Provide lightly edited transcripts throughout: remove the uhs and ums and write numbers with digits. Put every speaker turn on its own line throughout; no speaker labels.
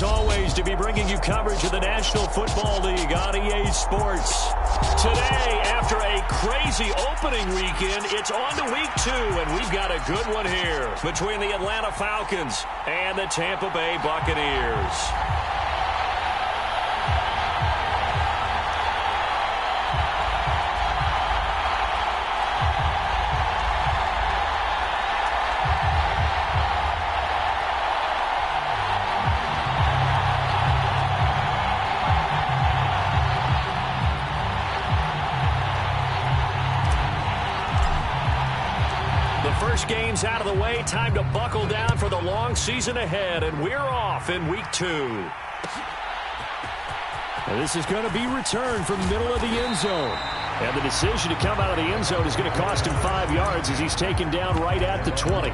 as always, to be bringing you coverage of the National Football League on EA Sports. Today, after a crazy opening weekend, it's on to week 2, and we've got a good one here between the Atlanta Falcons and the Tampa Bay Buccaneers. First game's out of the way. Time to buckle down for the long season ahead, and we're off in week 2. Now this is going to be returned from the middle of the end zone. And the decision to come out of the end zone is going to cost him 5 yards as he's taken down right at the 20.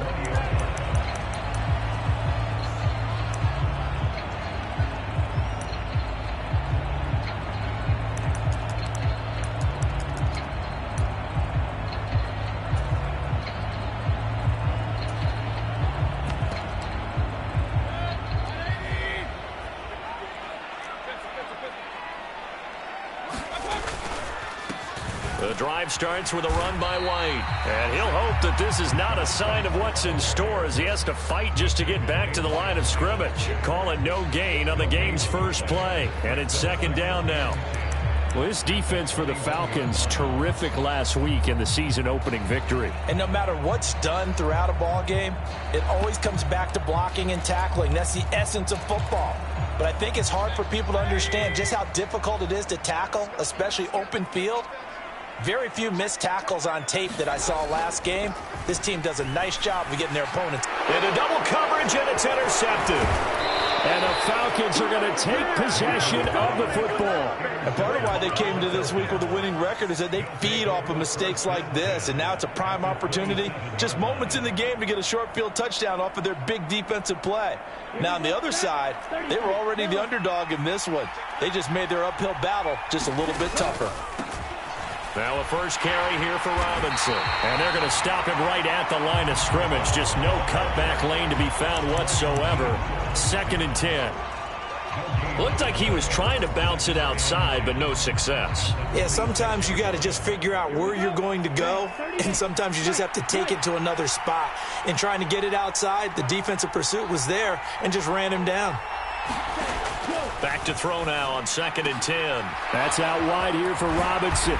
The drive starts with a run by White. And he'll hope that this is not a sign of what's in store as he has to fight just to get back to the line of scrimmage. Call it no gain on the game's first play. And it's second down now. Well, this defense for the Falcons, terrific last week in the season-opening victory.
And no matter what's done throughout a ball game, it always comes back to blocking and tackling. That's the essence of football. But I think it's hard for people to understand just how difficult it is to tackle, especially open field. Very few missed tackles on tape that I saw last game. This team does a nice job of getting their opponents.
Into double coverage, and it's intercepted. And the Falcons are going to take possession of the football.
And part of why they came to this week with a winning record is that they feed off of mistakes like this. And now it's a prime opportunity, just moments in the game, to get a short field touchdown off of their big defensive play. Now on the other side, they were already the underdog in this one. They just made their uphill battle just a little bit tougher.
Now a first carry here for Robinson. And they're going to stop him right at the line of scrimmage. Just no cutback lane to be found whatsoever. 2nd and 10. Looked like he was trying to bounce it outside, but no success.
Yeah, sometimes you got to just figure out where you're going to go, and sometimes you just have to take it to another spot. And trying to get it outside, the defensive pursuit was there and just ran him down.
Back to throw now on 2nd and 10. That's out wide here for Robinson.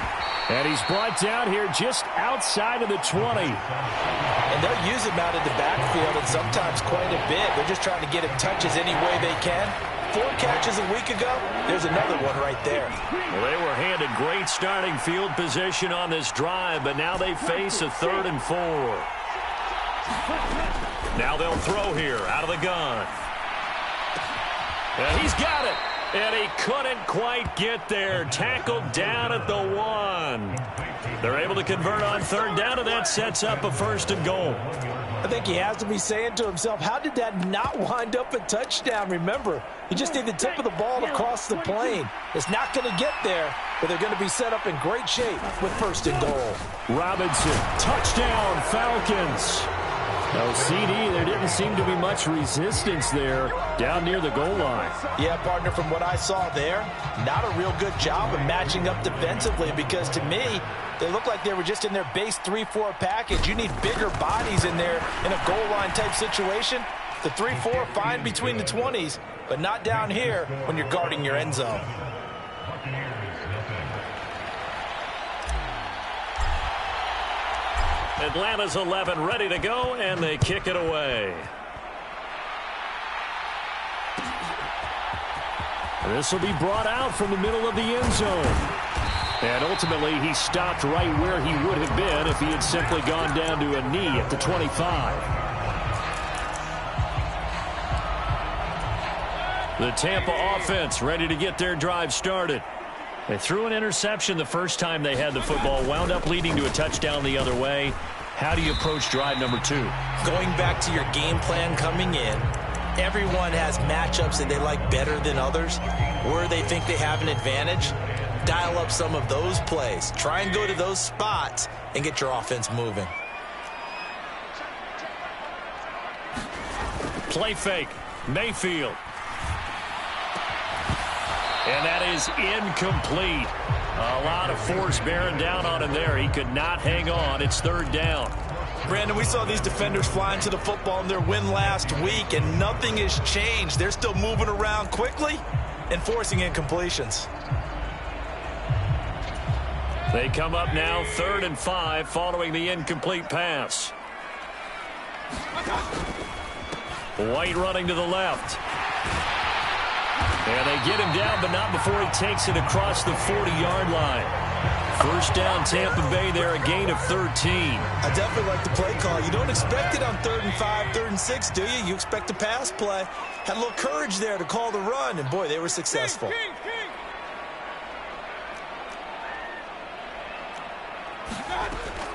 And he's brought down here just outside of the 20.
And they'll use him out of the backfield, and sometimes quite a bit. They're just trying to get him touches any way they can. 4 catches a week ago. There's another one right there.
Well, they were handed great starting field position on this drive, but now they face a 3rd and 4. Now they'll throw here out of the gun. And he's got it. And he couldn't quite get there. Tackled down at the 1. They're able to convert on 3rd down, and that sets up a 1st and goal.
I think he has to be saying to himself, how did that not wind up a touchdown? Remember, you just need the tip of the ball across the plane. It's not going to get there, but they're going to be set up in great shape with 1st and goal.
Robinson, touchdown, Falcons. No, CD, there didn't seem to be much resistance there down near the goal line.
Yeah, partner, from what I saw there, not a real good job of matching up defensively, because to me, they look like they were just in their base 3-4 package. You need bigger bodies in there in a goal line type situation. The 3-4 fine between the 20s, but not down here when you're guarding your end zone.
Atlanta's 11 ready to go, and they kick it away. This will be brought out from the middle of the end zone. And ultimately, he stopped right where he would have been if he had simply gone down to a knee at the 25. The Tampa offense ready to get their drive started. They threw an interception the first time they had the football, wound up leading to a touchdown the other way. How do you approach drive number 2?
Going back to your game plan coming in, everyone has matchups that they like better than others, where they think they have an advantage. Dial up some of those plays. Try and go to those spots and get your offense moving.
Play fake. Mayfield. And that is incomplete. A lot of force bearing down on him there. He could not hang on. It's third down.
Brandon, we saw these defenders flying to the football in their win last week, and nothing has changed. They're still moving around quickly and forcing incompletions.
They come up now 3rd and 5 following the incomplete pass. White running to the left. And they get him down, but not before he takes it across the 40-yard line. First down, Tampa Bay there, a gain of 13.
I definitely like the play call. You don't expect it on 3rd and 5, 3rd and 6, do you? You expect a pass play. Had a little courage there to call the run, and boy, they were successful.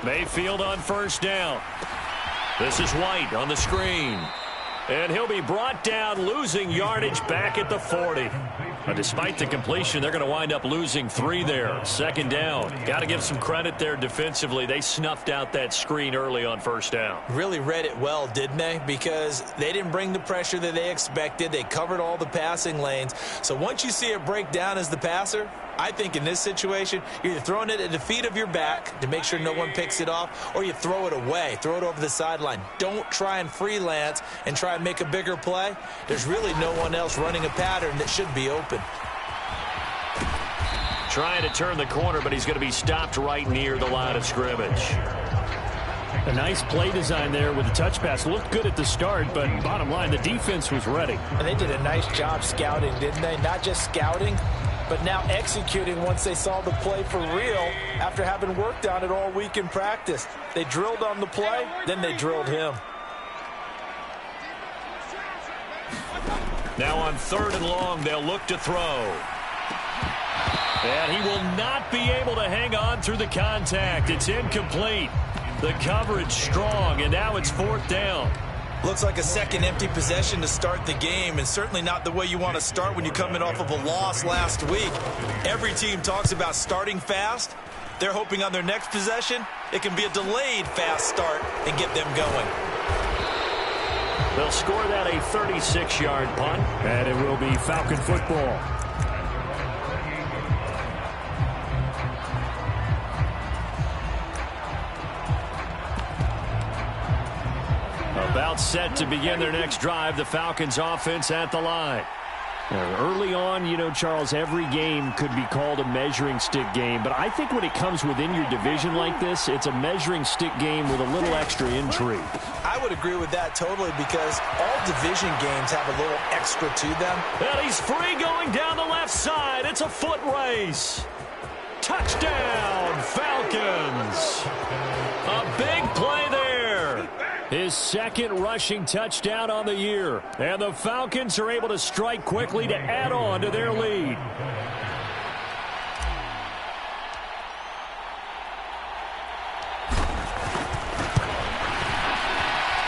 Mayfield on first down. This is White on the screen. And he'll be brought down, losing yardage back at the 40. Despite the completion, they're going to wind up losing 3 there. Second down. Got to give some credit there defensively. They snuffed out that screen early on first down.
Really read it well, didn't they? Because they didn't bring the pressure that they expected. They covered all the passing lanes. So once you see it break down as the passer, I think in this situation, you're either throwing it at the feet of your back to make sure no one picks it off, or you throw it away, throw it over the sideline. Don't try and freelance and try and make a bigger play. There's really no one else running a pattern that should be open.
Trying to turn the corner, but he's going to be stopped right near the line of scrimmage.
A nice play design there with the touch pass. Looked good at the start, but bottom line, the defense was ready.
And they did a nice job scouting, didn't they? Not just scouting, but now executing once they saw the play for real after having worked on it all week in practice. They drilled on the play, then they drilled him.
Now on 3rd and long, they'll look to throw. And he will not be able to hang on through the contact. It's incomplete. The coverage strong, and now it's 4th down.
Looks like a second empty possession to start the game, and certainly not the way you want to start when you're coming off of a loss last week. Every team talks about starting fast. They're hoping on their next possession, it can be a delayed fast start and get them going.
They'll score that a 36-yard punt.
And it will be Falcon football.
About set to begin their next drive, the Falcons offense at the line.
Early on, you know, Charles, every game could be called a measuring stick game. But I think when it comes within your division like this, it's a measuring stick game with a little extra intrigue.
I would agree with that totally, because all division games have a little extra to them.
And he's free going down the left side. It's a foot race. Touchdown, Falcons. A big play there. His second rushing touchdown on the year. And the Falcons are able to strike quickly to add on to their lead.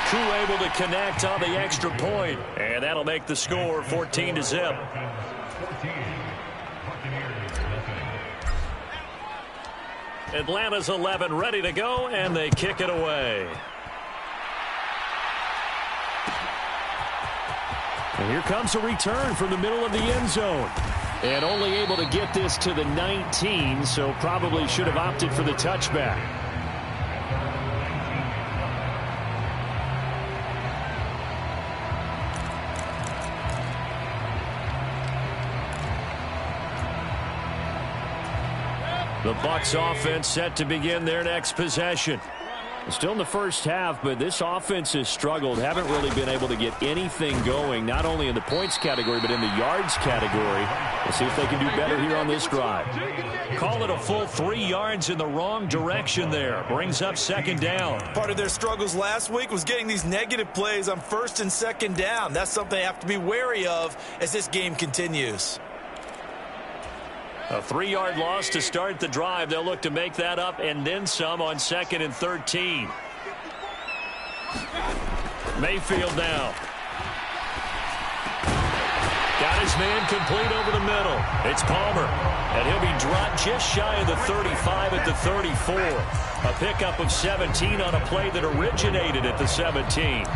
Crew able to connect on the extra point. And that'll make the score 14-0. Atlanta's 11 ready to go, and they kick it away.
And here comes a return from the middle of the end zone.
And only able to get this to the 19, so probably should have opted for the touchback. The Bucs offense set to begin their next possession. Still in the first half, but this offense has struggled. Haven't really been able to get anything going, not only in the points category, but in the yards category. We'll see if they can do better here on this drive. Call it a full 3 yards in the wrong direction there. Brings up second down.
Part of their struggles last week was getting these negative plays on 1st and 2nd down. That's something they have to be wary of as this game continues.
A 3-yard loss to start the drive. They'll look to make that up and then some on 2nd and 13. Mayfield now. Got his man complete over the middle. It's Palmer. And he'll be dropped just shy of the 35 at the 34. A pickup of 17 on a play that originated at the 17.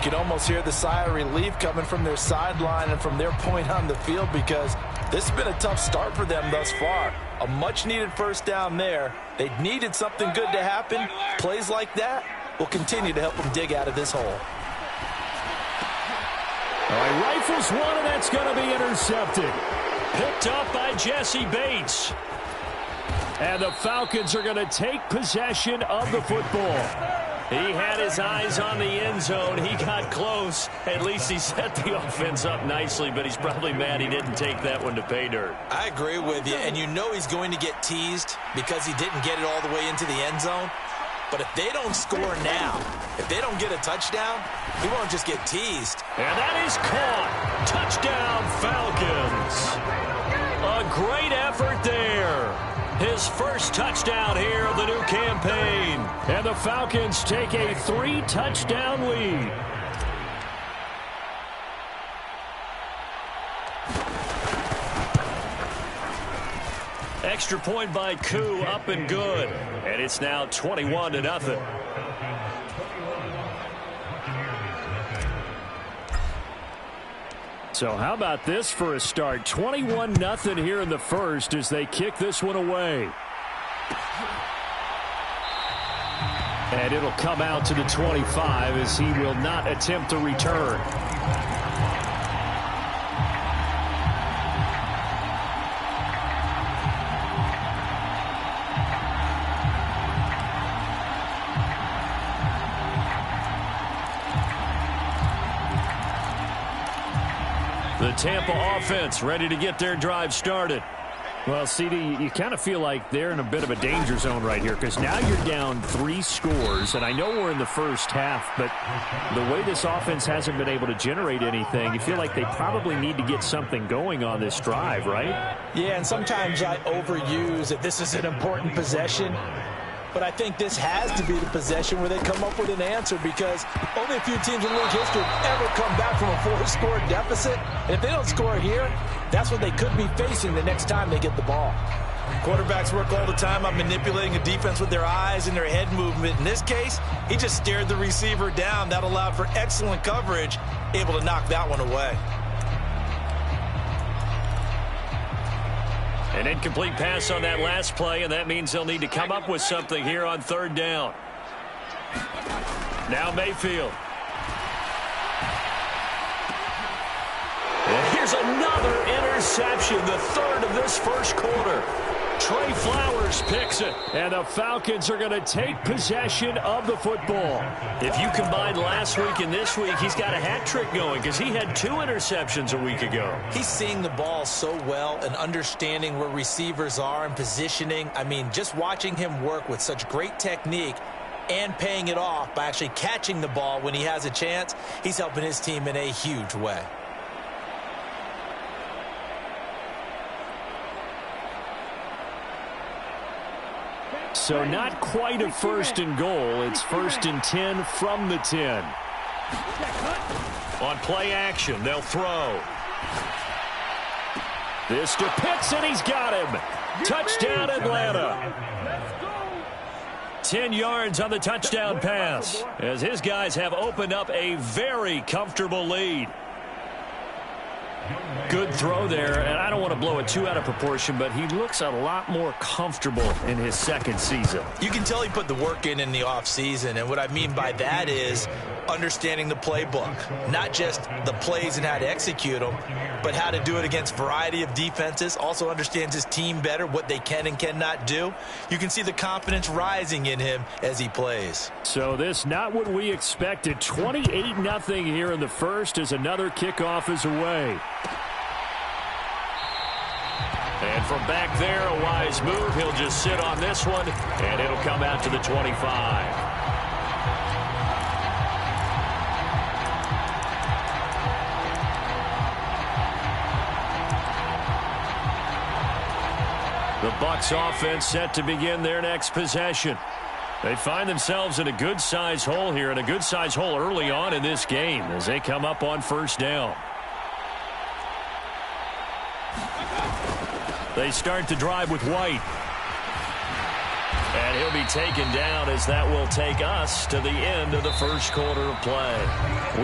You can almost hear the sigh of relief coming from their sideline and from their point on the field, because this has been a tough start for them thus far. A much-needed first down there. They needed something good to happen. Plays like that will continue to help them dig out of this hole.
All right, rifles one, and that's going to be intercepted.
Picked up by Jesse Bates.
And the Falcons are going to take possession of the football.
He had his eyes on the end zone. He got close. At least he set the offense up nicely, but he's probably mad he didn't take that one to pay dirt.
I agree with you, and you know he's going to get teased because he didn't get it all the way into the end zone. But if they don't score now, if they don't get a touchdown, he won't just get teased.
And that is caught. Touchdown, Falcons. A great effort there. His first touchdown here of the new campaign.
And the Falcons take a 3-touchdown lead.
Extra point by Koo, up and good. And it's now 21-0.
So how about this for a start? 21-0 here in the first as they kick this one away. And it'll come out to the 25 as he will not attempt to return.
The Tampa offense ready to get their drive started.
Well, CD, you kind of feel like they're in a bit of a danger zone right here because now you're down 3 scores, and I know we're in the first half, but the way this offense hasn't been able to generate anything, you feel like they probably need to get something going on this drive, right?
Yeah, and sometimes I overuse that this is an important possession. But I think this has to be the possession where they come up with an answer, because only a few teams in league history have ever come back from a 4-score deficit. And if they don't score here, that's what they could be facing the next time they get the ball. Quarterbacks work all the time on manipulating a defense with their eyes and their head movement. In this case, he just stared the receiver down. That allowed for excellent coverage, able to knock that one away.
An incomplete pass on that last play, and that means they'll need to come up with something here on third down. Now Mayfield. And here's another interception, the third of this first quarter. Trey Flowers picks it.
And the Falcons are going to take possession of the football.
If you combine last week and this week, he's got a hat trick going because he had 2 interceptions a week ago.
He's seeing the ball so well and understanding where receivers are and positioning. I mean, just watching him work with such great technique and paying it off by actually catching the ball when he has a chance, he's helping his team in a huge way.
So not quite a 1st and goal. It's 1st and 10 from the 10.
On play action, they'll throw.
This to Pitts, and he's got him. Touchdown, Atlanta.
10 yards on the touchdown pass, as his guys have opened up a very comfortable lead.
Good throw there, and I don't want to blow it too out of proportion, but he looks a lot more comfortable in his second season.
You can tell he put the work in the offseason, and what I mean by that is understanding the playbook. Not just the plays and how to execute them, but how to do it against a variety of defenses. Also understands his team better, what they can and cannot do. You can see the confidence rising in him as he plays.
So this not what we expected. 28-0 here in the first as another kickoff is away.
And from back there, a wise move. He'll just sit on this one, and it'll come out to the 25. The Bucs offense set to begin their next possession. They find themselves in a good-sized hole here, and a good-sized hole early on in this game as they come up on first down. They start the drive with White. And he'll be taken down as that will take us to the end of the first quarter of play.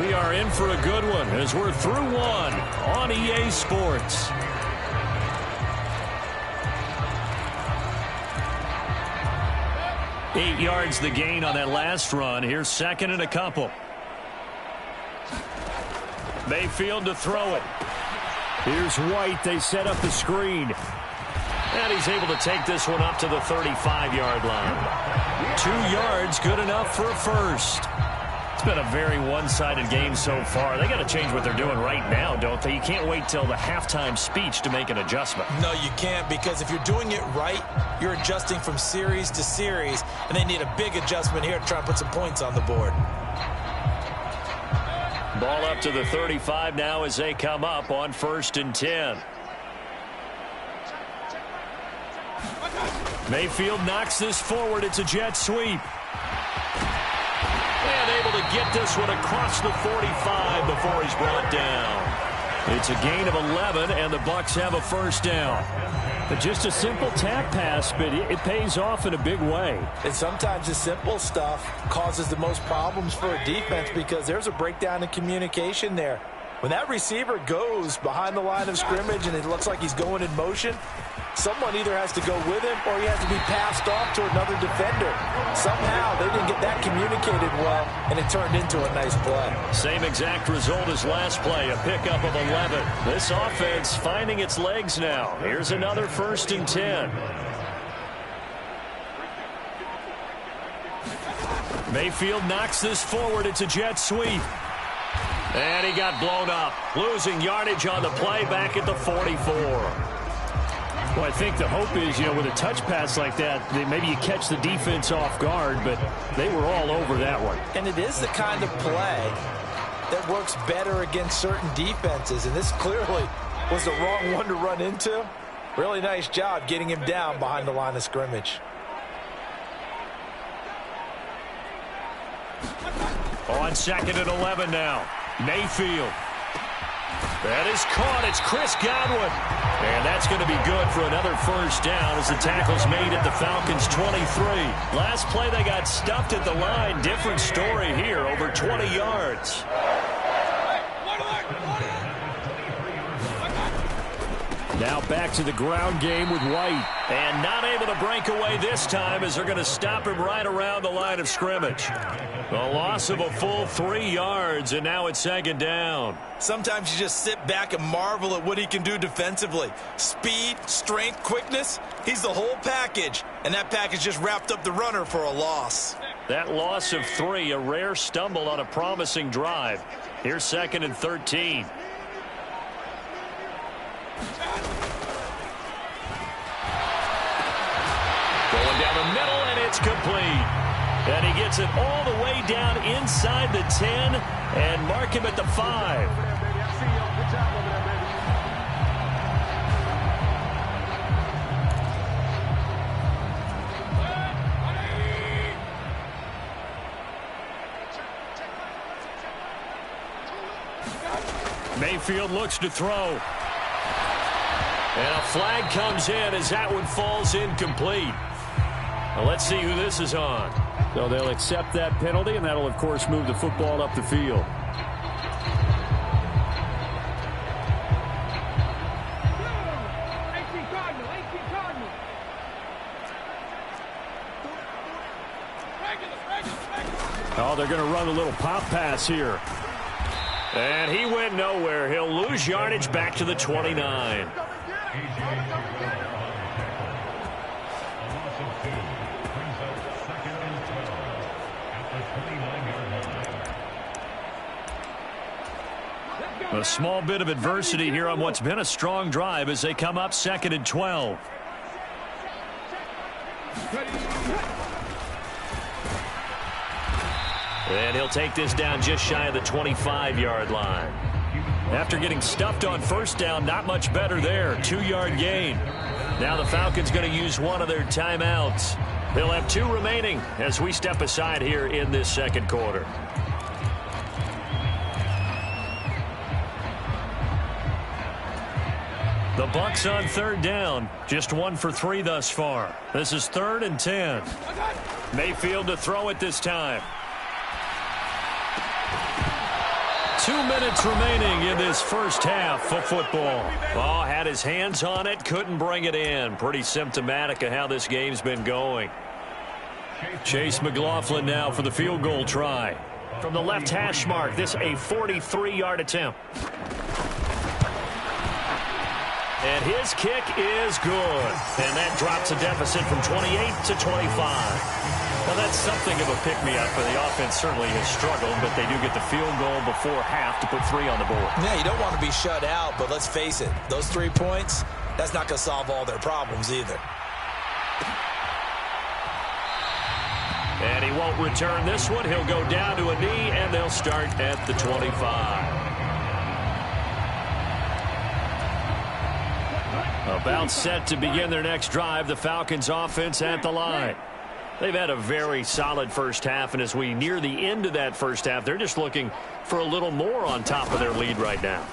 We are in for a good one as we're through one on EA Sports. Eight yards the gain on that last run. Here's second and a couple. Mayfield to throw it. Here's White. They set up the screen. And he's able to take this one up to the 35-yard line. 2 yards, good enough for a first. It's been a very one-sided game so far. They got to change what they're doing right now, don't they? You can't wait till the halftime speech to make an adjustment.
No, you can't, because if you're doing it right, you're adjusting from series to series, and they need a big adjustment here to try and put some points on the board.
Ball up to the 35 now as they come up on 1st and 10. Mayfield knocks this forward. It's a jet sweep. And able to get this one across the 45 before he's brought down. It's a gain of 11, and the Bucs have a first down.
But just a simple tap pass, but it pays off in a big way.
And sometimes the simple stuff causes the most problems for a defense because there's a breakdown in communication there. When that receiver goes behind the line of scrimmage and it looks like he's going in motion, someone either has to go with him or he has to be passed off to another defender. Somehow they didn't get that communicated well, and it turned into a nice play.
Same exact result as last play, a pickup of 11. This offense finding its legs now. Here's another 1st and 10. Mayfield knocks this forward. It's a jet sweep. And he got blown up, losing yardage on the play back at the 44.
Well, I think the hope is, with a touch pass like that, maybe you catch the defense off guard, but they were all over that one.
And it is the kind of play that works better against certain defenses, and this clearly was the wrong one to run into. Really nice job getting him down behind the line of scrimmage.
On 2nd and 11 now. Mayfield. That is caught. It's Chris Godwin. And that's going to be good for another first down as the tackle's made at the Falcons' 23. Last play they got stuffed at the line. Different story here, over 20 yards.
Now back to the ground game with White.
And not able to break away this time as they're going to stop him right around the line of scrimmage. The loss of a full 3 yards, and now it's 2nd down.
Sometimes you just sit back and marvel at what he can do defensively. Speed, strength, quickness, he's the whole package. And that package just wrapped up the runner for a loss.
That loss of 3, a rare stumble on a promising drive. Here's 2nd and 13. Going down the middle, and it's complete. And he gets it all the way down inside the 10 and mark him at the 5. Mayfield looks to throw. And a flag comes in as that one falls incomplete. Well, let's see who this is on.
So they'll accept that penalty, and that'll, of course, move the football up the field. Oh, they're going to run a little pop pass here.
And he went nowhere. He'll lose yardage back to the 29. A small bit of adversity here on what's been a strong drive as they come up 2nd and 12. And he'll take this down just shy of the 25-yard line. After getting stuffed on first down, not much better there. 2-yard gain. Now the Falcons going to use one of their timeouts. They'll have 2 remaining as we step aside here in this second quarter. The Bucs on 3rd down. Just 1 for 3 thus far. This is 3rd and 10. Mayfield to throw it this time. 2 minutes remaining in this first half of football. Oh, had his hands on it, couldn't bring it in. Pretty symptomatic of how this game's been going. Chase McLaughlin now for the field goal try. From the left hash mark, this a 43-yard attempt. And his kick is good. And that drops a deficit from 28 to 25. Well, that's something of a pick-me-up, but the offense certainly has struggled, but they do get the field goal before half to put 3 on the board.
Yeah, you don't want to be shut out, but let's face it, those 3 points, that's not going to solve all their problems either.
And he won't return this one. He'll go down to a knee, and they'll start at the 25. About set to begin their next drive, the Falcons offense at the line. They've had a very solid first half, and as we near the end of that first half, they're just looking for a little more on top of their lead right now.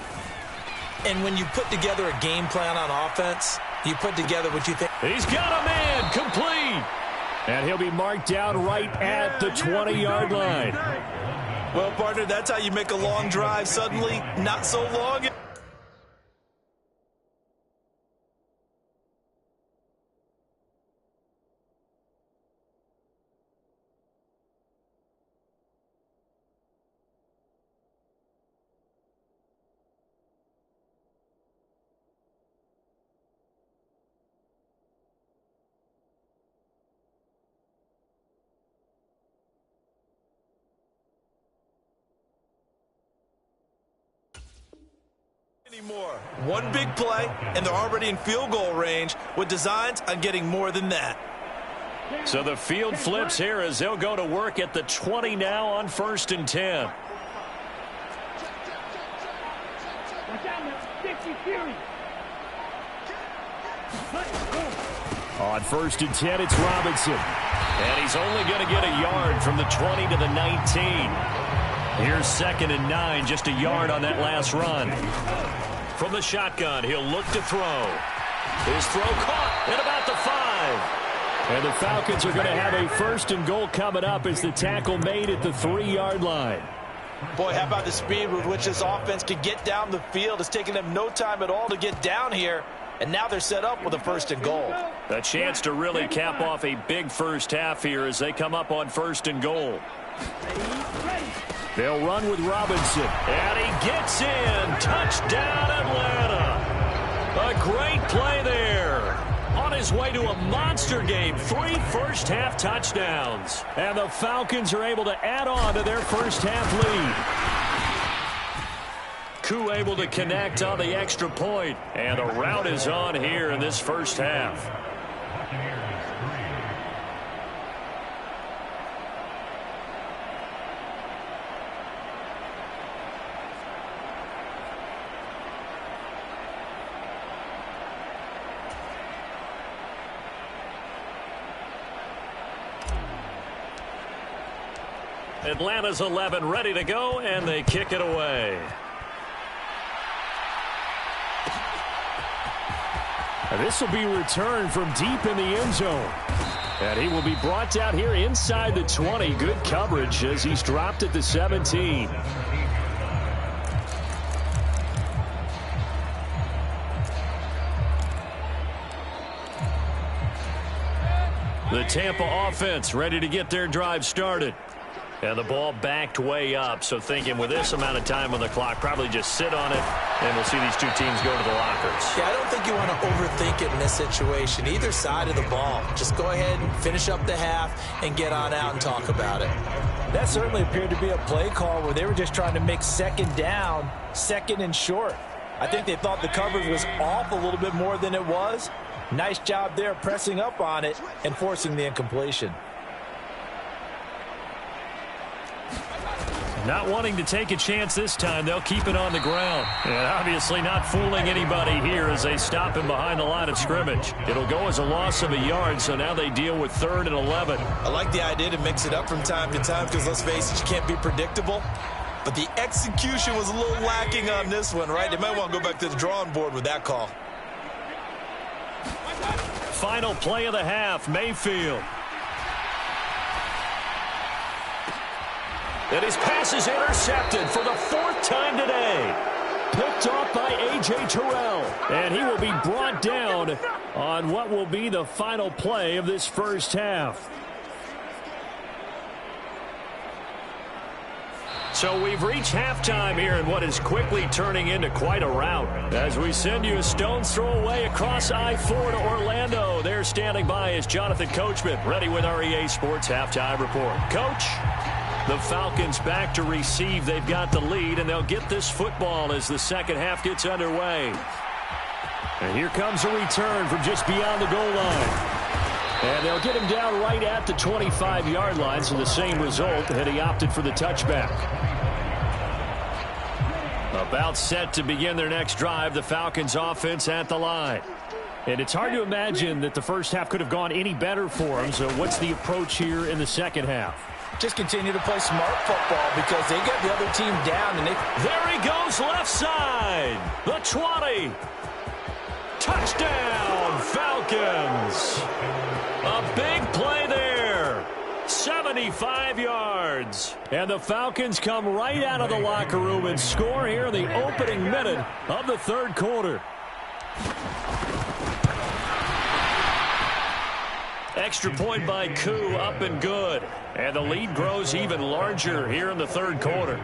And when you put together a game plan on offense, you put together what you think.
He's got a man, complete.
And he'll be marked down right at the 20-yard line.
Well, partner, that's how you make a long drive suddenly not so long. Anymore. One big play, and they're already in field goal range with designs on getting more than that.
So the field flips here as they'll go to work at the 20 now on 1st and 10.
On 1st and 10, it's Robinson.
And he's only going to get a yard from the 20 to the 19. Here's 2nd and 9, just a yard on that last run. From the shotgun, he'll look to throw. His throw caught at about the 5.
And the Falcons are going to have a 1st and goal coming up as the tackle made at the 3-yard line.
Boy, how about the speed with which this offense can get down the field? It's taking them no time at all to get down here, and now they're set up with a 1st and goal.
A chance to really cap off a big first half here as they come up on 1st and goal.
They'll run with Robinson.
And he gets in. Touchdown, Atlanta. A great play there. On his way to a monster game. 3 first-half touchdowns.
And the Falcons are able to add on to their first-half lead.
Koo able to connect on the extra point. And the rout is on here in this first half. Atlanta's 11 ready to go, and they kick it away.
And this will be returned from deep in the end zone. And he will be brought down here inside the 20. Good coverage as he's dropped at the 17.
The Tampa offense ready to get their drive started. And the ball backed way up, so thinking with this amount of time on the clock, probably just sit on it, and we'll see these two teams go to the lockers.
Yeah, I don't think you want to overthink it in this situation, either side of the ball. Just go ahead and finish up the half and get on out and talk about it. That certainly appeared to be a play call where they were just trying to make 2nd down, 2nd and short. I think they thought the coverage was off a little bit more than it was. Nice job there pressing up on it and forcing the incompletion.
Not wanting to take a chance this time, they'll keep it on the ground. And obviously not fooling anybody here as they stop him behind the line of scrimmage. It'll go as a loss of a yard, so now they deal with 3rd and 11.
I like the idea to mix it up from time to time because, let's face it, you can't be predictable. But the execution was a little lacking on this one, right? They might want to go back to the drawing board with that call.
final play of the half, Mayfield. And his pass is intercepted for the 4th time today. Picked off by A.J. Terrell. And he will be brought down on what will be the final play of this first half. So we've reached halftime here in what is quickly turning into quite a rout. As we send you a stone's throw away across I-4 to Orlando. There standing by is Jonathan Coachman, ready with our EA Sports Halftime Report. Coach, the Falcons back to receive. They've got the lead, and they'll get this football as the second half gets underway. And here comes a return from just beyond the goal line. And they'll get him down right at the 25-yard line, so the same result, and he opted for the touchback. About set to begin their next drive, the Falcons offense at the line. And it's hard to imagine that the first half could have gone any better for them, so what's the approach here in the second half?
Just continue to play smart football because they get the other team down. And
there he goes, left side. The 20. Touchdown, Falcons. A big play there. 75 yards. And the Falcons come right out of the locker room and score here in the opening minute of the third quarter. Extra point by Koo, up and good. And the lead grows even larger here in the third quarter.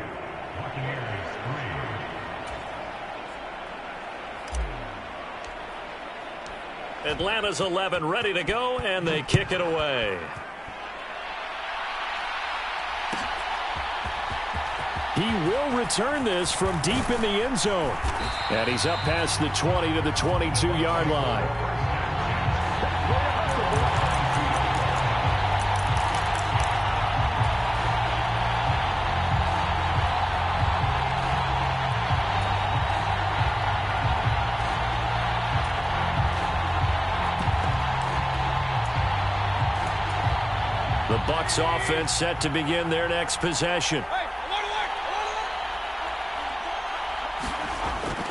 Atlanta's 11 ready to go, and they kick it away. He will return this from deep in the end zone. And he's up past the 20 to the 22-yard line. The Bucs offense set to begin their next possession.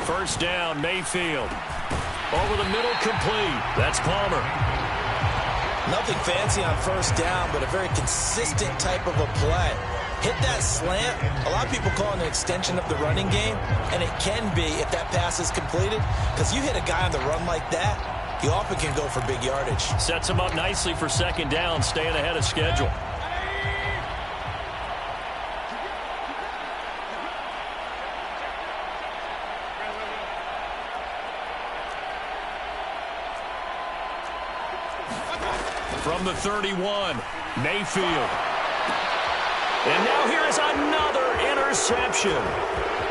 First down, Mayfield. Over the middle, complete. That's Palmer.
Nothing fancy on first down, but a very consistent type of a play. Hit that slant. A lot of people call it an extension of the running game, and it can be if that pass is completed, because you hit a guy on the run like that, he often can go for big yardage.
Sets him up nicely for second down, staying ahead of schedule. From the 31, Mayfield. And now here is another interception.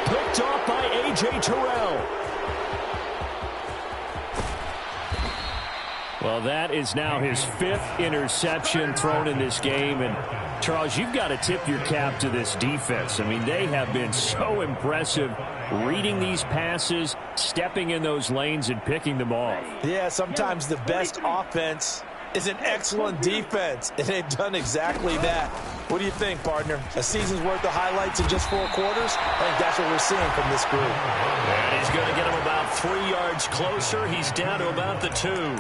Picked off by A.J. Terrell. Well, that is now his 5th interception thrown in this game. And, Charles, you've got to tip your cap to this defense. I mean, they have been so impressive reading these passes, stepping in those lanes, and picking them off.
Yeah, sometimes the best offense is an excellent defense, and they've done exactly that. What do you think, partner? A season's worth of highlights in just 4 quarters? I think that's what we're seeing from this group.
And he's going to get him about 3 yards closer. He's down to about the 2.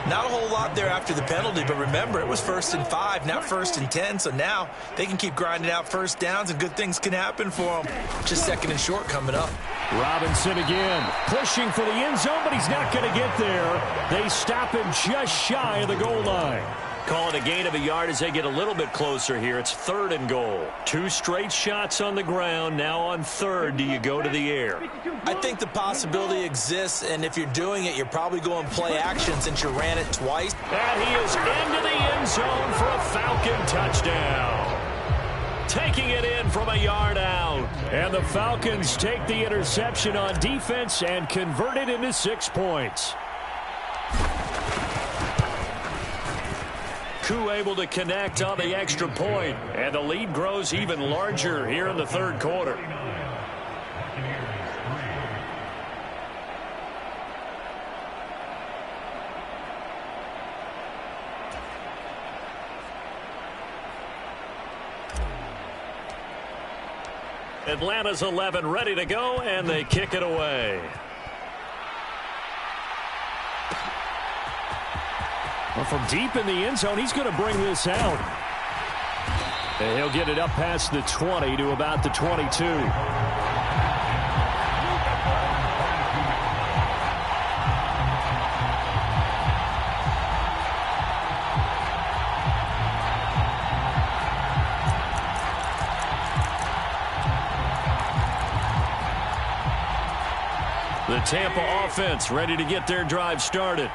Not a whole lot there after the penalty, but remember, it was 1st and 5, not 1st and 10, so now they can keep grinding out first downs, and good things can happen for them. Just 2nd and short coming up.
Robinson again, pushing for the end zone, but he's not going to get there. They stop him just shy of the goal line. Call it a gain of a yard as they get a little bit closer here. It's 3rd and goal. 2 straight shots on the ground. Now on 3rd, do you go to the air?
I think the possibility exists, and if you're doing it, you're probably going play action since you ran it twice.
And he is into the end zone for a Falcon touchdown. Taking it in from a yard out. And the Falcons take the interception on defense and convert it into 6 points. Koo able to connect on the extra point, and the lead grows even larger here in the third quarter. Atlanta's 11 ready to go, and they kick it away.
Well, from deep in the end zone, he's going to bring this out. And he'll get it up past the 20 to about the 22.
The Tampa offense ready to get their drive started.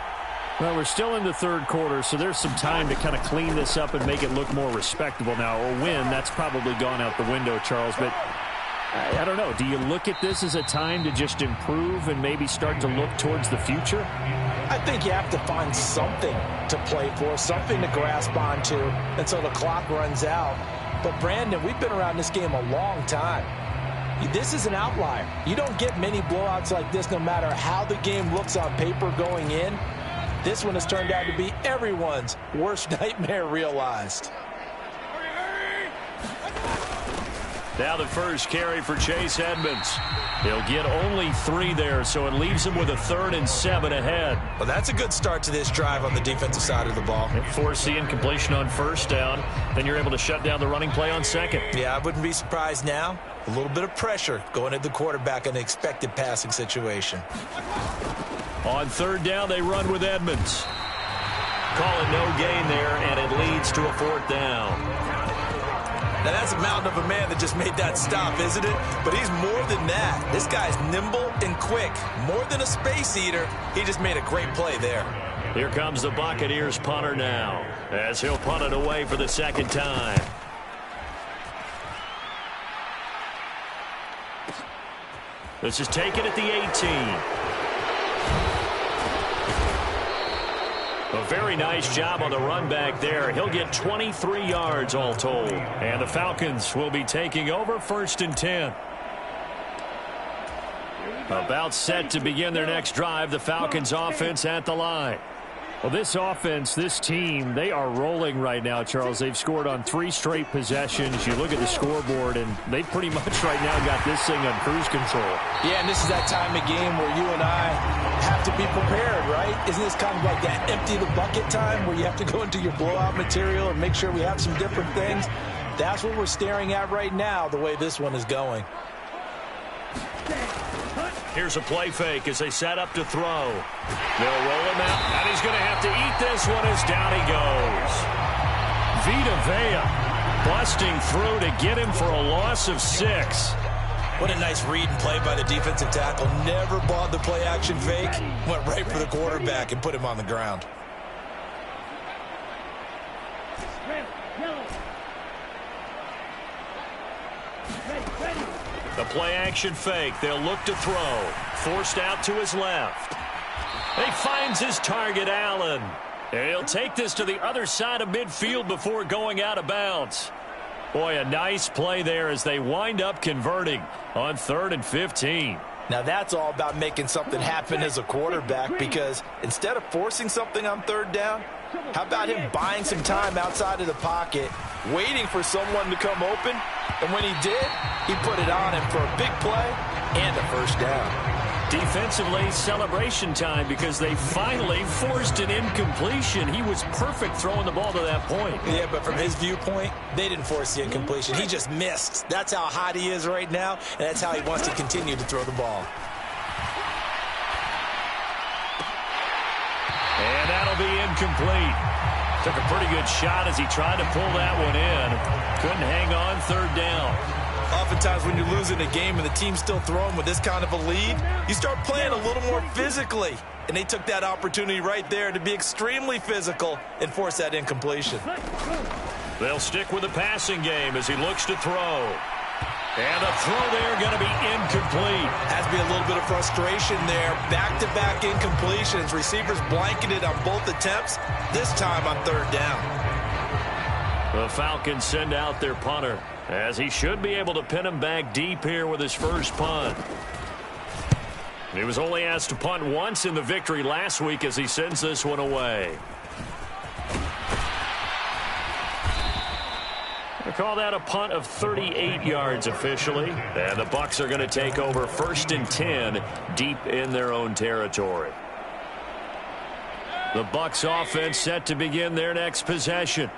Well, we're still in the third quarter, so there's some time to kind of clean this up and make it look more respectable. Now, a win, that's probably gone out the window, Charles, but I don't know. Do you look at this as a time to just improve and maybe start to look towards the future?
I think you have to find something to play for, something to grasp onto until the clock runs out. But, Brandon, we've been around this game a long time. This is an outlier. You don't get many blowouts like this no matter how the game looks on paper going in. This one has turned out to be everyone's worst nightmare realized.
Now the first carry for Chase Edmonds. He'll get only 3 there, so it leaves him with a 3rd and 7 ahead.
Well, that's a good start to this drive on the defensive side of the ball.
Force the incompletion on first down. Then you're able to shut down the running play on second.
Yeah, I wouldn't be surprised now. A little bit of pressure going at the quarterback in an expected passing situation.
On 3rd down, they run with Edmonds. Call it no gain there, and it leads to a 4th down.
Now, that's a mountain of a man that just made that stop, isn't it? But he's more than that. This guy's nimble and quick. More than a space eater. He just made a great play there.
Here comes the Buccaneers punter now, as he'll punt it away for the 2nd time. This is taken at the 18. A very nice job on the run back there. He'll get 23 yards all told. And the Falcons will be taking over 1st and 10. About set to begin their next drive. The Falcons offense at the line.
Well, this offense, this team, they are rolling right now, Charles. They've scored on 3 straight possessions. You look at the scoreboard, and they pretty much right now got this thing on cruise control.
Yeah, and this is that time of game where you and I have to be prepared, right? Isn't this kind of like that empty the bucket time where you have to go into your blowout material and make sure we have some different things? That's what we're staring at right now, the way this one is going.
Here's a play fake as they set up to throw. They'll roll him out, and he's going to have to eat this one as down he goes. Vita Vea busting through to get him for a loss of 6.
What a nice read and play by the defensive tackle. Never bought the play-action fake. Went right for the quarterback and put him on the ground.
The play-action fake. They'll look to throw. Forced out to his left. He finds his target, Allen. And he'll take this to the other side of midfield before going out of bounds. Boy, a nice play there as they wind up converting on 3rd and 15.
Now, that's all about making something happen as a quarterback, because instead of forcing something on 3rd down, how about him buying some time outside of the pocket, waiting for someone to come open, and when he did, he put it on him for a big play and a 1st down.
Defensively, celebration time because they finally forced an incompletion. He was perfect throwing the ball to that point.
Yeah, but from his viewpoint, they didn't force the incompletion. He just missed. That's how hot he is right now, and that's how he wants to continue to throw the ball.
And that'll be incomplete. Took a pretty good shot as he tried to pull that one in. Couldn't hang on 3rd down.
Oftentimes when you're losing a game and the team's still throwing with this kind of a lead, you start playing a little more physically. And they took that opportunity right there to be extremely physical and force that incompletion.
They'll stick with the passing game as he looks to throw. And the throw there going to be incomplete.
Has to be a little bit of frustration there. Back-to-back incompletions. Receivers blanketed on both attempts, this time on 3rd down.
The Falcons send out their punter, as he should be able to pin him back deep here with his first punt. He was only asked to punt once in the victory last week as he sends this one away. They call that a punt of 38 yards officially. And the Bucs are going to take over 1st and 10 deep in their own territory. The Bucs offense set to begin their next possession.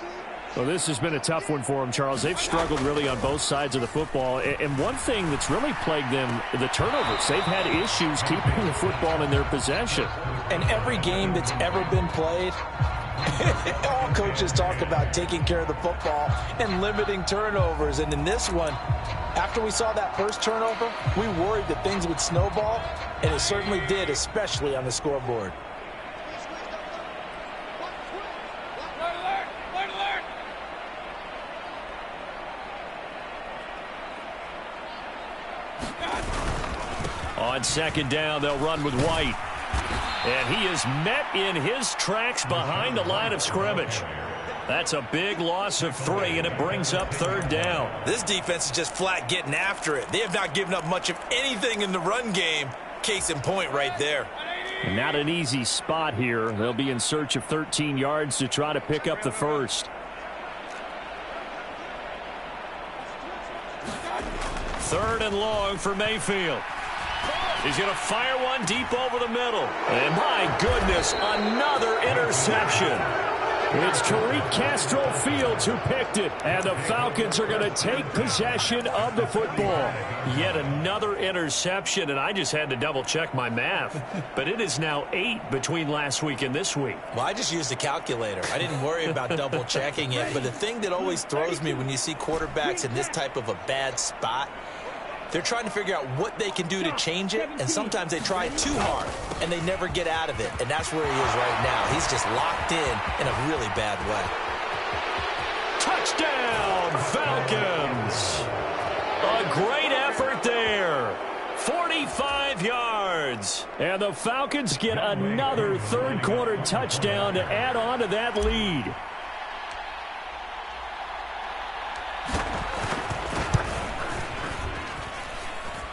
Well, this has been a tough one for them, Charles. They've struggled really on both sides of the football. And one thing that's really plagued them, the turnovers. They've had issues keeping the football in their possession.
And every game that's ever been played, all coaches talk about taking care of the football and limiting turnovers. And in this one, after we saw that first turnover, we worried that things would snowball, and it certainly did, especially on the scoreboard.
On second down, they'll run with White. And he is met in his tracks behind the line of scrimmage. That's a big loss of 3, and it brings up third down.
This defense is just flat getting after it. They have not given up much of anything in the run game. Case in point right there.
And not an easy spot here. They'll be in search of 13 yards to try to pick up the first.
Third and long for Mayfield. He's going to fire one deep over the middle. And my goodness, another interception.
It's Tariq Castro Fields who picked it. And the Falcons are going to take possession of the football.
Yet another interception, and I just had to double-check my math. But it is now 8 between last week and this week.
Well, I just used a calculator. I didn't worry about double-checking it. But the thing that always throws me when you see quarterbacks in this type of a bad spot, they're trying to figure out what they can do to change it, and sometimes they try too hard, and they never get out of it. And that's where he is right now. He's just locked in a really bad way.
Touchdown, Falcons! A great effort there. 45 yards.
And the Falcons get another third-quarter touchdown to add on to that lead.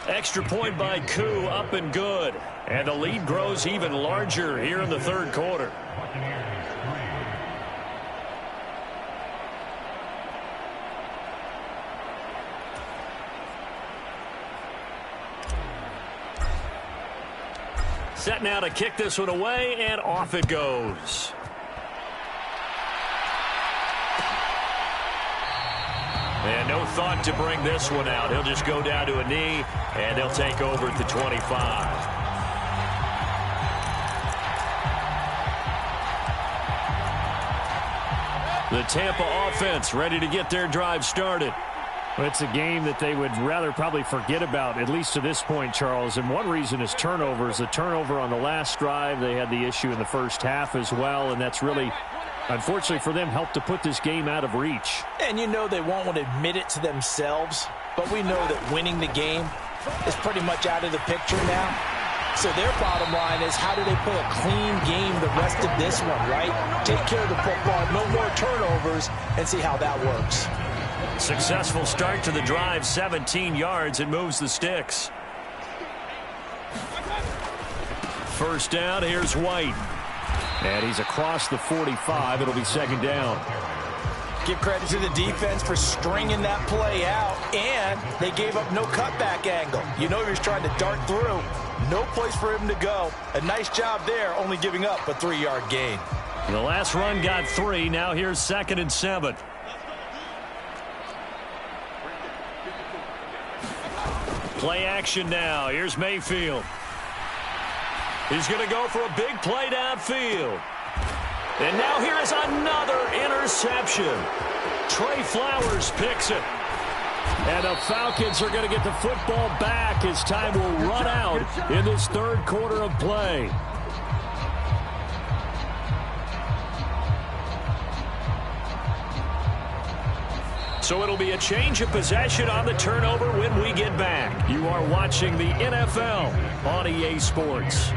Extra point by Koo, up and good. And the lead grows even larger here in the third quarter. Set now to kick this one away, and off it goes. And no thought to bring this one out. He'll just go down to a knee, and they'll take over at the 25. The Tampa offense ready to get their drive started.
Well, it's a game that they would rather probably forget about, at least to this point, Charles. And one reason is turnovers. A turnover on the last drive. They had the issue in the first half as well, and that's really, unfortunately for them, helped to put this game out of reach.
And you know they won't want to admit it to themselves, but we know that winning the game is pretty much out of the picture now. So their bottom line is, how do they play a clean game the rest of this one, right? Take care of the football, no more turnovers, and see how that works.
Successful start to the drive, 17 yards, and moves the sticks. First down, here's White. And he's across the 45. It'll be second down.
Give credit to the defense for stringing that play out, and they gave up no cutback angle. You know he was trying to dart through. No place for him to go. A nice job there, only giving up a 3-yard gain.
The last run got 3. Now here's 2nd and 7. Play action now. Here's Mayfield. He's going to go for a big play downfield. And now here is another interception. Trey Flowers picks it. And the Falcons are going to get the football back as time will run out in this third quarter of play. So it'll be a change of possession on the turnover when we get back. You are watching the NFL on EA Sports.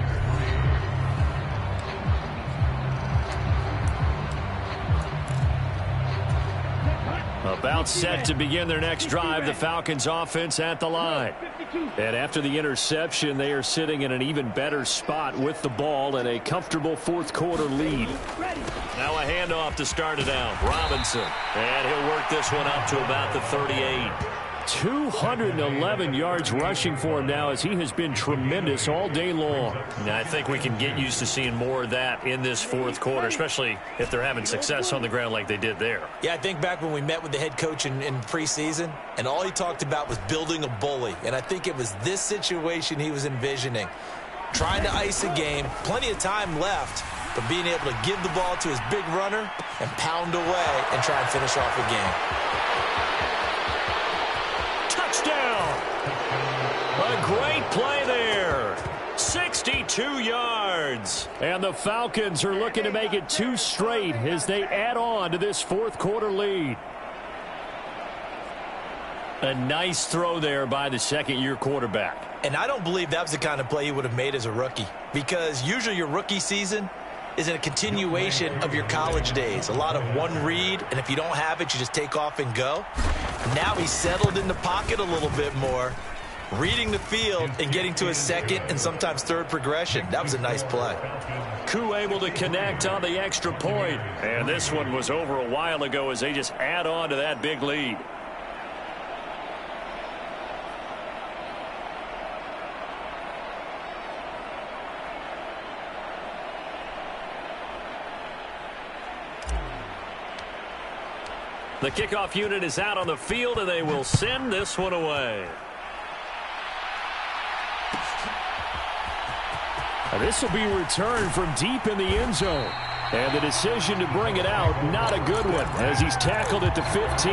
About set to begin their next drive, the Falcons offense at the line. And after the interception, they are sitting in an even better spot with the ball and a comfortable fourth quarter lead. Now a handoff to start it out. Robinson. And he'll work this one up to about the 38.
211 yards rushing for him now, as he has been tremendous all day long.
Now, I think we can get used to seeing more of that in this fourth quarter, especially if they're having success on the ground like they did there.
Yeah, I think back when we met with the head coach in preseason, and all he talked about was building a bully. And I think it was this situation he was envisioning. Trying to ice a game, plenty of time left, but being able to give the ball to his big runner and pound away and try and finish off a game.
Touchdown! A great play there. 62 yards.
And the Falcons are looking to make it 2 straight as they add on to this fourth quarter lead.
A nice throw there by the second-year quarterback.
And I don't believe that was the kind of play he would have made as a rookie, because usually your rookie season is a continuation of your college days. A lot of one read, and if you don't have it, you just take off and go. Now he's settled in the pocket a little bit more, reading the field and getting to his second and sometimes third progression. That was a nice play.
Koo able to connect on the extra point. And this one was over a while ago as they just add on to that big lead. The kickoff unit is out on the field, and they will send this one away.
This will be returned from deep in the end zone. And the decision to bring it out, not a good one, as he's tackled at the 15.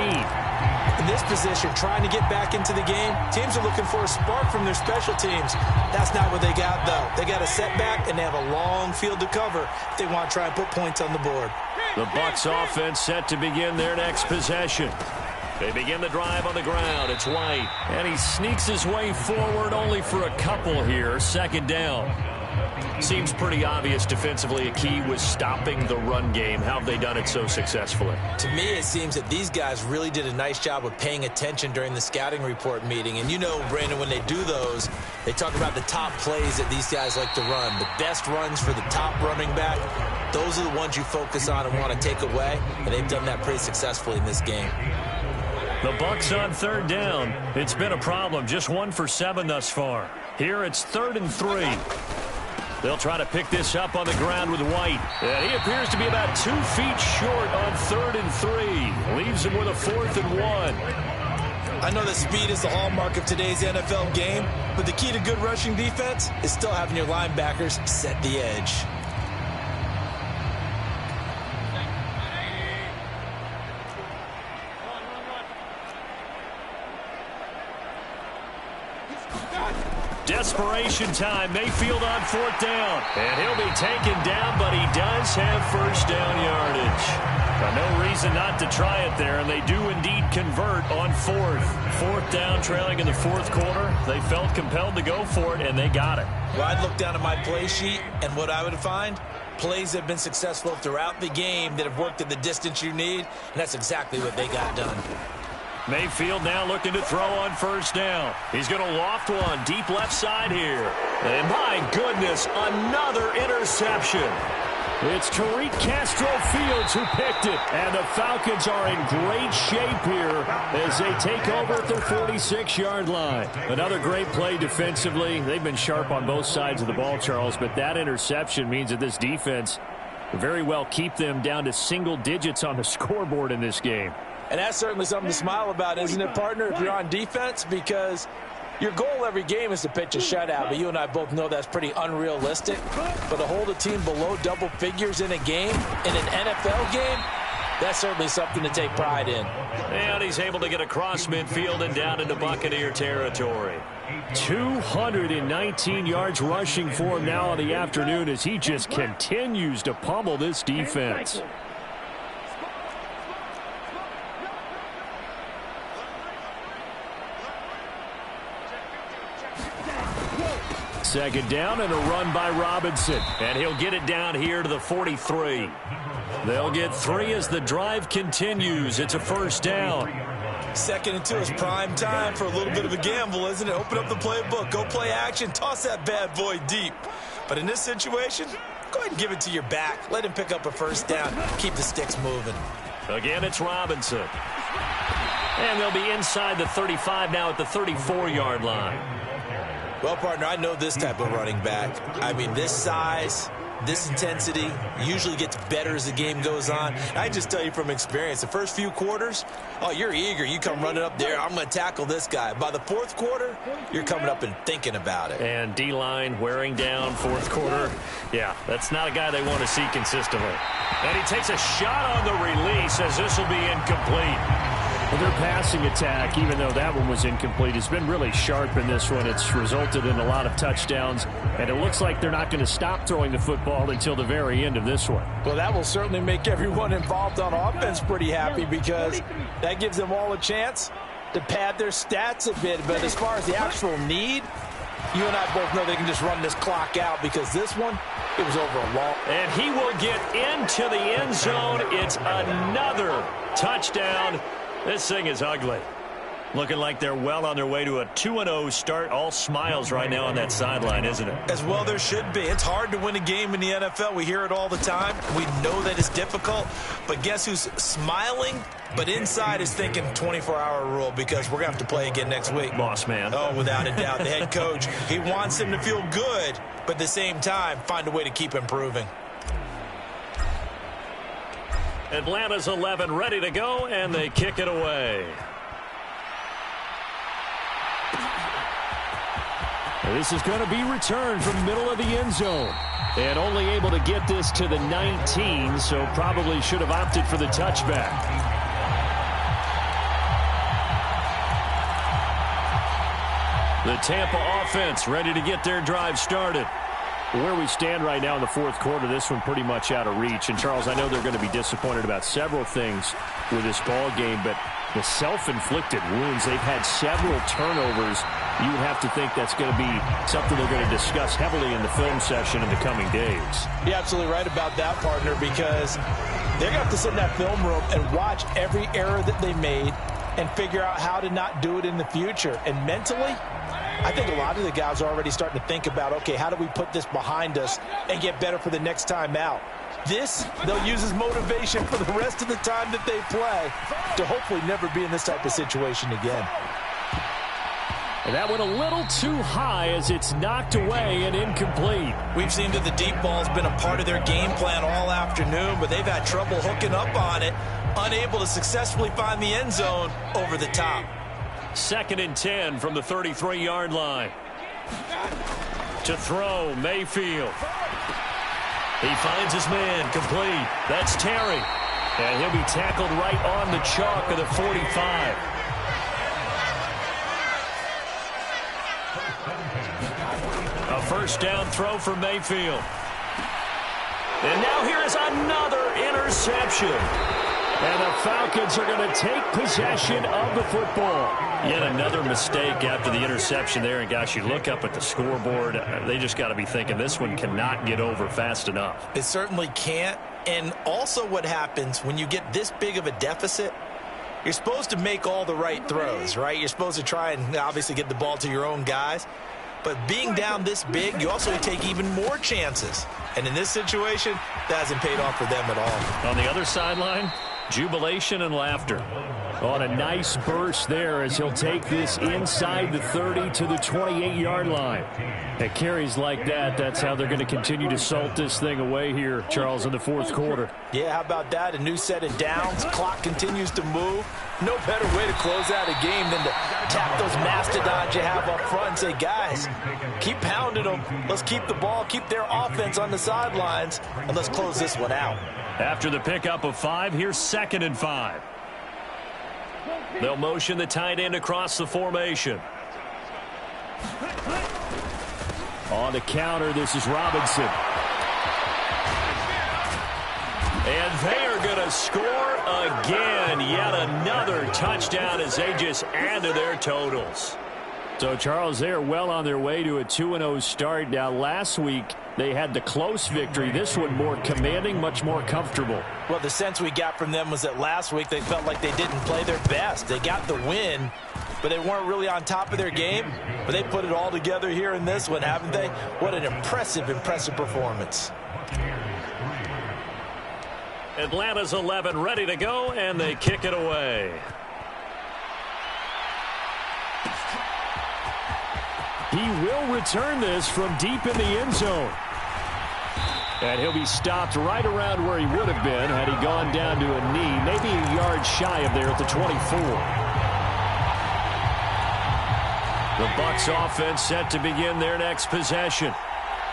In this position, trying to get back into the game, teams are looking for a spark from their special teams. That's not what they got, though. They got a setback, and they have a long field to cover if they want to try and put points on the board.
The Bucs offense set to begin their next possession. They begin the drive on the ground. It's White, and he sneaks his way forward only for a couple here. Second down. Seems pretty obvious defensively a key was stopping the run game. How have they done it so successfully?
To me, it seems that these guys really did a nice job of paying attention during the scouting report meeting. And you know, Brandon, when they do those, they talk about the top plays that these guys like to run. The best runs for the top running back, those are the ones you focus on and want to take away. And they've done that pretty successfully in this game.
The Bucs on third down. It's been a problem. Just 1 for 7 thus far. Here it's 3rd and 3. They'll try to pick this up on the ground with White. And he appears to be about 2 feet short on 3rd and 3. Leaves him with a 4th and 1.
I know that speed is the hallmark of today's NFL game, but the key to good rushing defense is still having your linebackers set the edge.
Desperation time. Mayfield on 4th down. And he'll be taken down, but he does have first down yardage. No reason not to try it there, and they do indeed convert on 4th. 4th down, trailing in the 4th quarter. They felt compelled to go for it, and they got it.
Well, I'd look down at my play sheet, and what I would find, plays have been successful throughout the game that have worked at the distance you need, and that's exactly what they got done.
Mayfield now looking to throw on first down. He's going to loft one deep left side here. And my goodness, another interception.
It's Tariq Castro Fields who picked it. And the Falcons are in great shape here as they take over at their 46-yard line. Another great play defensively. They've been sharp on both sides of the ball, Charles, but that interception means that this defense very well keep them down to single digits on the scoreboard in this game.
And that's certainly something to smile about, isn't it, partner, if you're on defense? Because your goal every game is to pitch a shutout, but you and I both know that's pretty unrealistic. But to hold a team below double figures in a game, in an NFL game, that's certainly something to take pride in.
And he's able to get across midfield and down into Buccaneer territory.
219 yards rushing for him now in the afternoon as he just continues to pummel this defense. Second down and a run by Robinson.
And he'll get it down here to the 43. They'll get 3 as the drive continues. It's a first down.
2nd and 2 is prime time for a little bit of a gamble, isn't it? Open up the playbook, go play action, toss that bad boy deep. But in this situation, go ahead and give it to your back. Let him pick up a first down. Keep the sticks moving.
Again, it's Robinson. And they'll be inside the 35 now at the 34-yard line.
Well, partner, I know this type of running back. I mean, this size, this intensity usually gets better as the game goes on. I just tell you from experience, the first few quarters, oh, you're eager. You come running up there, I'm going to tackle this guy. By the fourth quarter, you're coming up and thinking about it.
And D-line wearing down fourth quarter. Yeah, that's not a guy they want to see consistently. And he takes a shot on the release as this will be incomplete.
Well, their passing attack, even though that one was incomplete, has been really sharp in this one. It's resulted in a lot of touchdowns, and it looks like they're not going to stop throwing the football until the very end of this one.
Well, that will certainly make everyone involved on offense pretty happy because that gives them all a chance to pad their stats a bit. But as far as the actual need, you and I both know they can just run this clock out because this one, it was over a long.
And he will get into the end zone. It's another touchdown. This thing is ugly. Looking like they're well on their way to a 2-0 start. All smiles right now on that sideline, isn't it?
As well there should be. It's hard to win a game in the NFL. We hear it all the time. We know that it's difficult. But guess who's smiling? But inside is thinking 24-hour rule because we're going to have to play again next week.
Boss man.
Oh, without a doubt. The head coach, he wants him to feel good, but at the same time, find a way to keep improving.
Atlanta's 11 ready to go, and they kick it away.
This is going to be returned from the middle of the end zone. And only able to get this to the 19, so probably should have opted for the touchback.
The Tampa offense ready to get their drive started.
Where we stand right now in the fourth quarter, this one pretty much out of reach. And, Charles, I know they're going to be disappointed about several things with this ball game, but the self-inflicted wounds, they've had several turnovers. You would have to think that's going to be something they're going to discuss heavily in the film session in the coming days.
You're absolutely right about that, partner, because they're going to have to sit in that film room and watch every error that they made and figure out how to not do it in the future. And mentally, I think a lot of the guys are already starting to think about, okay, how do we put this behind us and get better for the next time out? This, they'll use as motivation for the rest of the time that they play to hopefully never be in this type of situation again.
And that went a little too high as it's knocked away and incomplete.
We've seen that the deep ball's been a part of their game plan all afternoon, but they've had trouble hooking up on it, unable to successfully find the end zone over the top.
2nd and 10 from the 33-yard line. To throw, Mayfield. He finds his man, complete. That's Terry. And he'll be tackled right on the chalk of the 45. A first down throw for Mayfield. And now here is another interception. And the Falcons are going to take possession of the football. Yet another mistake after the interception there. And, gosh, you look up at the scoreboard. They just got to be thinking this one cannot get over fast enough.
It certainly can't. And also what happens when you get this big of a deficit, you're supposed to make all the right throws, right? You're supposed to try and obviously get the ball to your own guys. But being down this big, you also take even more chances. And in this situation, that hasn't paid off for them at all.
On the other sideline, jubilation and laughter.
On a nice burst there as he'll take this inside the 30 to the 28-yard line. At carries like that, that's how they're going to continue to salt this thing away here, Charles, in the fourth quarter.
Yeah, how about that? A new set of downs. Clock continues to move. No better way to close out a game than to tap those mastodons you have up front and say, guys, keep pounding them. Let's keep the ball, keep their offense on the sidelines, and let's close this one out.
After the pickup of 5, here's 2nd and 5. They'll motion the tight end across the formation.
On the counter, this is Robinson.
And they are going to score again. Yet another touchdown as they just add to their totals.
So, Charles, they are well on their way to a 2-0 start. Now, last week, they had the close victory. This one more commanding, much more comfortable.
Well, the sense we got from them was that last week they felt like they didn't play their best. They got the win, but they weren't really on top of their game. But they put it all together here in this one, haven't they? What an impressive, impressive performance.
Atlanta's 11 ready to go, and they kick it away.
He will return this from deep in the end zone. And he'll be stopped right around where he would have been had he gone down to a knee, maybe a yard shy of there at the 24. The Bucs offense set to begin their next possession.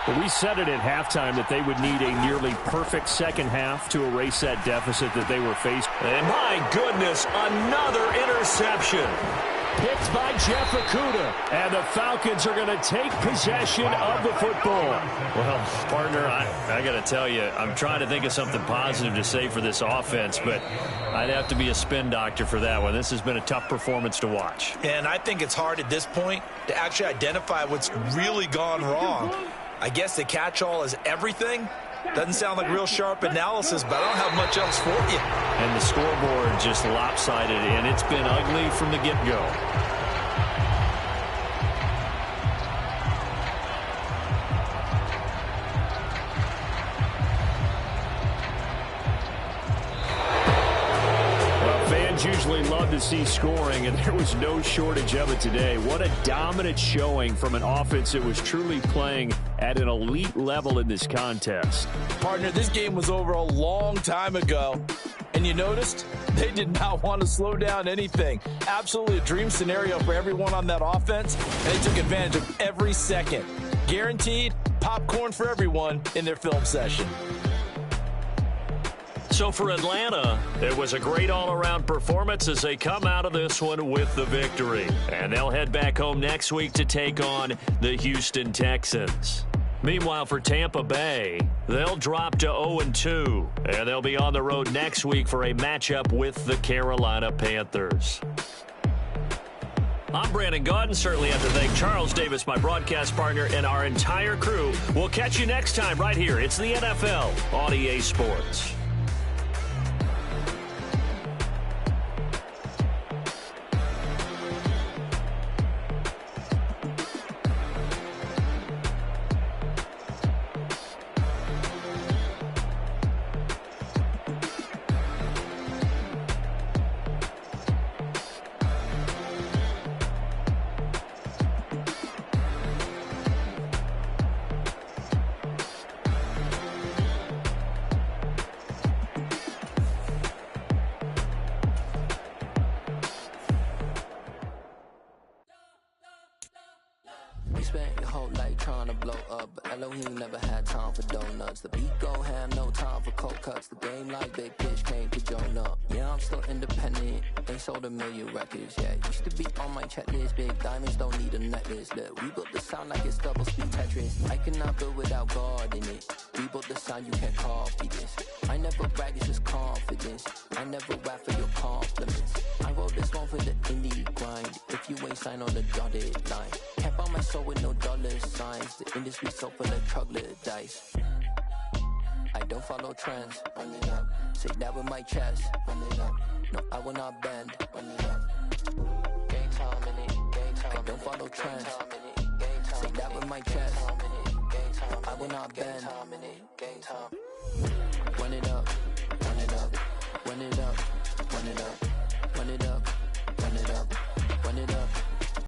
Well, we said it at halftime that they would need a nearly perfect second half to erase that deficit that they were faced.
And my goodness, another interception.
Picked by Jeff Okudah. And the Falcons are going to take possession of the football.
Well, partner, I got to tell you, I'm trying to think of something positive to say for this offense, but I'd have to be a spin doctor for that one. This has been a tough performance to watch.
And I think it's hard at this point to actually identify what's really gone wrong. I guess the catch-all is everything. Doesn't sound like real sharp analysis, but I don't have much else for you.
And the scoreboard just lopsided, and it's been ugly from the get-go.
Usually love to see scoring, and there was no shortage of it today. What a dominant showing from an offense that was truly playing at an elite level in this contest.
Partner, this game was over a long time ago, and you noticed they did not want to slow down anything. Absolutely a dream scenario for everyone on that offense, and they took advantage of every second. Guaranteed popcorn for everyone in their film session.
So for Atlanta, it was a great all-around performance as they come out of this one with the victory. And they'll head back home next week to take on the Houston Texans. Meanwhile, for Tampa Bay, they'll drop to 0-2, and they'll be on the road next week for a matchup with the Carolina Panthers. I'm Brandon Gaudin. Certainly have to thank Charles Davis, my broadcast partner, and our entire crew. We'll catch you next time right here. It's the NFL on EA Sports.
Spent your whole life trying to blow up, but Elohim never had time for donuts. The beat go ham, no time for cold cuts. The game like big pitch came to join up. Yeah, I'm still independent, ain't sold a million records yet. Used to be on my checklist, big diamonds don't need a necklace. Look, we built the sound like it's double speed Tetris. I cannot build without God in it. We built the sound, you can't copy this. I never brag, it's just confidence. I never rap for your compliments. I wrote this one for the indie grind. If you ain't signed on the dotted line, can't buy my soul with no dollar signs. The industry so full of troglodytes. I don't follow trends. Run it up. Say that with my chest. Run it up. No, I will not bend. Run it up. Game time in it. Game time. I don't follow trends. Say that with my chest. I will not bend. Game time. Run it up.